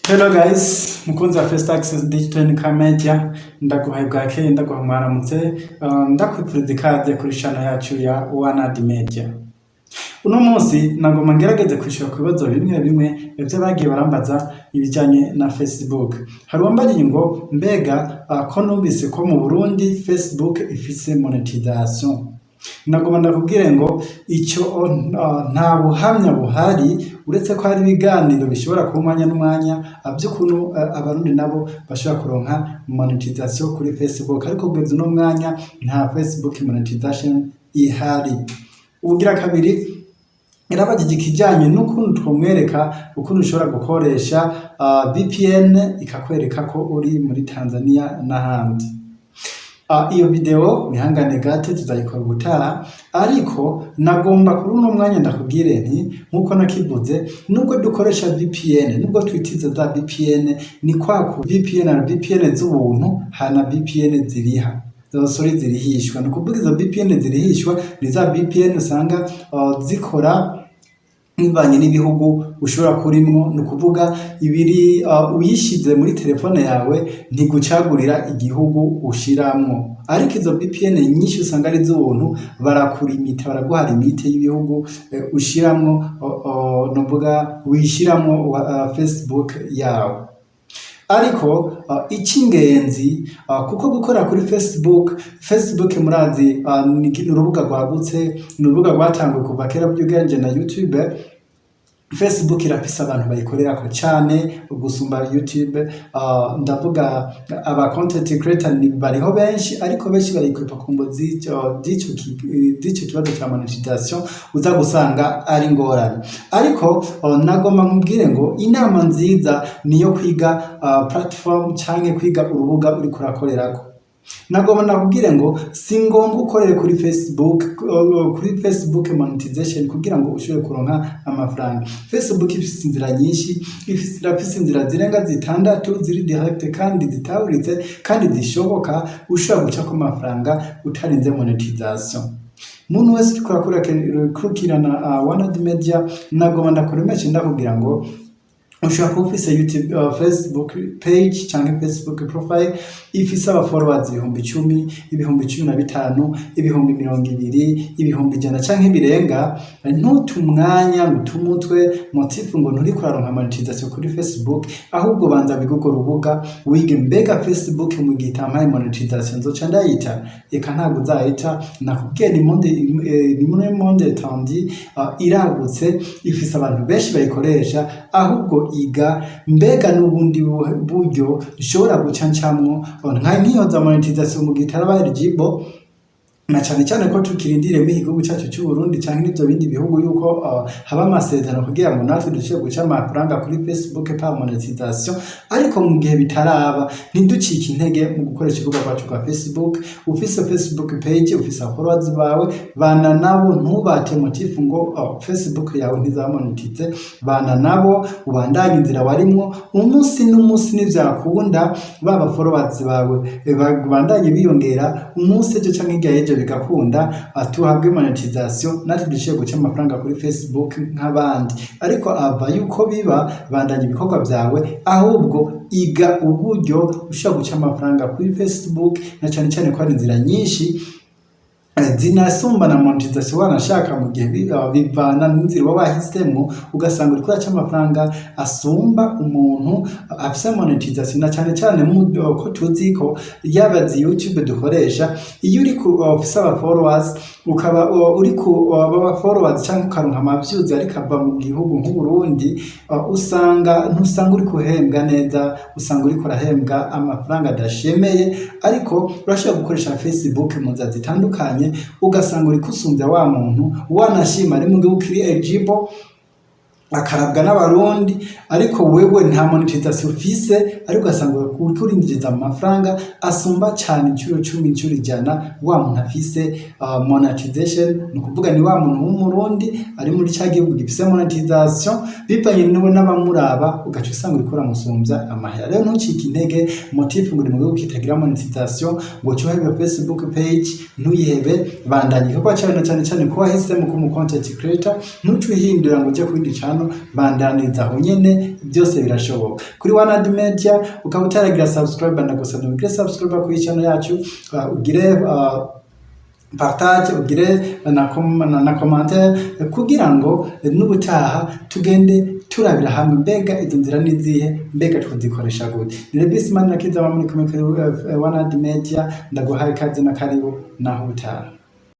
Hello guys, mukunzi wa First Access Digital Income Media, ndaguhaye bwakeye mwaramutse, ndakwifuriza ikaze kuri channel yacu ya Wanad Media. Uno munsi nagoma ngerageze kwishura ku bibazo bimwe ivyo bagiye barambaza ibijanye na Facebook. Hari uwambajije ngo mbega ko numvise ko mu Burundi Facebook ifise monetization. Nagoma ndakubwire ngo icyo nta buhamya buhari uretse ko hari ibiganiro bishobora kumanya n'umwanya aby'ukuntu abarundi nabo bashobora kuronka monetization kuri Facebook, ariko kugeza no mwanya nta Facebook monetization ihari. Ubugira kabiri irabagije ikijanye n'ukuntu twomwereka ukuntu ushobora gukoresha VPN ikakwereka ko uri muri Tanzania n'ahandi. Iyo video wihangane gate tuzayikora ubutaha, ariko nagomba kuri uno mwanya ndakubwire nti nkuko nakivuze, nubwo dukoresha VPN, nubwo twitiza za VPN, ni kwako VPN na VPN z'ubuntu hana VPN ziriha zirihishwa. Nukuvuga izo VPN zirihishwa ni za VPN usanga zikora nibanye n'ibihugu ushobora kurimwo, nukuvuga ibiri uyishize muri telefone yawe ntigucagurira igihugu ushiramwo. Ariko izo VPN nyinshi usanga ari z'ubuntu, barakurimita, baraguha limite y'ibihugu ushiramwo, nuvuga wishiramwo Facebook yawe. Ariko icy'ingenzi kuko gukora kuri Facebook murazi ni urubuga rwagutse, ni urubuga rwatanguye kuva kera by'uganje na YouTube. Facebook irafise abantu bayikorera ko cyane gusumba YouTube. Ndavuga aba content creator bariho benshi, ariko benshi barikwepa kumbo dicho kibazo cya monetization uza gusanga ari ngorane. Ariko nagomba nkubwire ngo inama nziza niyo kwiga platform cyangwa kwiga urubuga uri kurakorerako. Nagomba nakubwire ngo si ngombwa ukorere kuri Facebook monetization kugira ngo ushobore kuronka amafaranga. Facebook ifise inzira nyinshi, ifise inzira zirenga 6 ziri direct kandi zitawuritse kandi zishoboka ushobora guca ku mafaranga utarinze monetization. Muntu wese kurikirana Wanad Media, nagomba ndakuremesha ndakubwira ngo ushobora kuba ufise YouTube Facebook page cyangwa Facebook profile ifise aba followers 10,000, 15,000, 20,000, 100,000 cyangwa ibirenga. Ntutumwanya mutumutwe motifu ngo nturi kuraronka monetization kuri Facebook, ahubwo banza bigugo rubuga wige mbega Facebook mu gitamaye monetization zoca ndayita eka ntago uzayita. Nakubwiye ni monde tandi iragutse, ifise abantu benshi bayikoresha, ahubwo iga mbega n'ubundi buryo ushobora gucancamwo nk'iyo za monetization mu gitara eligible, na cyane ko tukirindire mu gihugu cyacu cy'u Burundi cyangwa n'ibyo bindi bihugu yuko haba amasezerano kugira ngo natwe dushobore guca amafaranga kuri Facebook pa monetization. Ariko mu gihe bitaraba ntiducike intege mu gukoresha urubuga rwacu rwa Facebook. Ufise Facebook page, ufise followers bawe, bana nabo ntubate motifu ngo Facebook yawe ntizamonetize, bana nabo ubandanye inzira warimwo. Umunsi n'umunsi n'ivyakunda baba followers bawe bandanye biyongera, umunsi cyo cyangwa igihe bigakunda atuhabwe monetization, natwe dushiye guca amafaranga kuri Facebook nk'abandi. Ariko ava yuko biba bandanye ibikorwa byawe, ahubwo iga uburyo ushaka guca amafaranga kuri Facebook, na cyane ko hari inzira nyinshi zinasumba na monetization wanashaka mu gihe bivana n'inzira wabahisemo, ugasanga uri kuraca amafaranga asumba umuntu afise monetization. Na cyane mu ko tuzi ko yabazi YouTube dukoresha, iyo uri ku office aba followers ukaba uri ku aba followers cyangwa ukaronka amavyuzi ariko ava mu gihugu nk'u Burundi, ntusanga uri kuhembwa neza, usanga uri kurahembwa amafaranga adashemeye. Ariko urashobora gukoresha Facebook mu nzira zitandukanye, ugasanga uri kusumbya wa muntu wanashima ari mu gihugu kiri eligible akarabwa n'abarundi, ariko wewe nta monetization ufise, ariko ugasanga uri kurinjiza amafaranga asumba cyane incuro 10 incuro 100 wa muntu afise monetization. Nukuvuga ni wa muntu w'umurundi ari muri cya gihugu gifise monetization, bipanye n'abamuraba ugaca usanga uri kuramusumbya amahera. Rero ntucike intege motifu ngo mu gihugu kitagira monetization ngo cyuhebe Facebook page, ntuyihebe bandanye kuko cyane ko wahisemo ko mu content creator, ntucuhindura ngo uje kuri channel abantu bandaniza aho nyene byose birashoboka. Kuri Wanad Media ukaba utaragira subscribe ndagusaba ugire subscribe kuri channel yacu, ugire partage, ugire na commentaire kugira ngo n'ubutaha tugende turabira hamwe mbega izo nzira nizihe, mbega twazikoresha gute. Ni Bisman nakiza muri Wanad Media, ndaguhaye kazi na karibu naho ubutaha.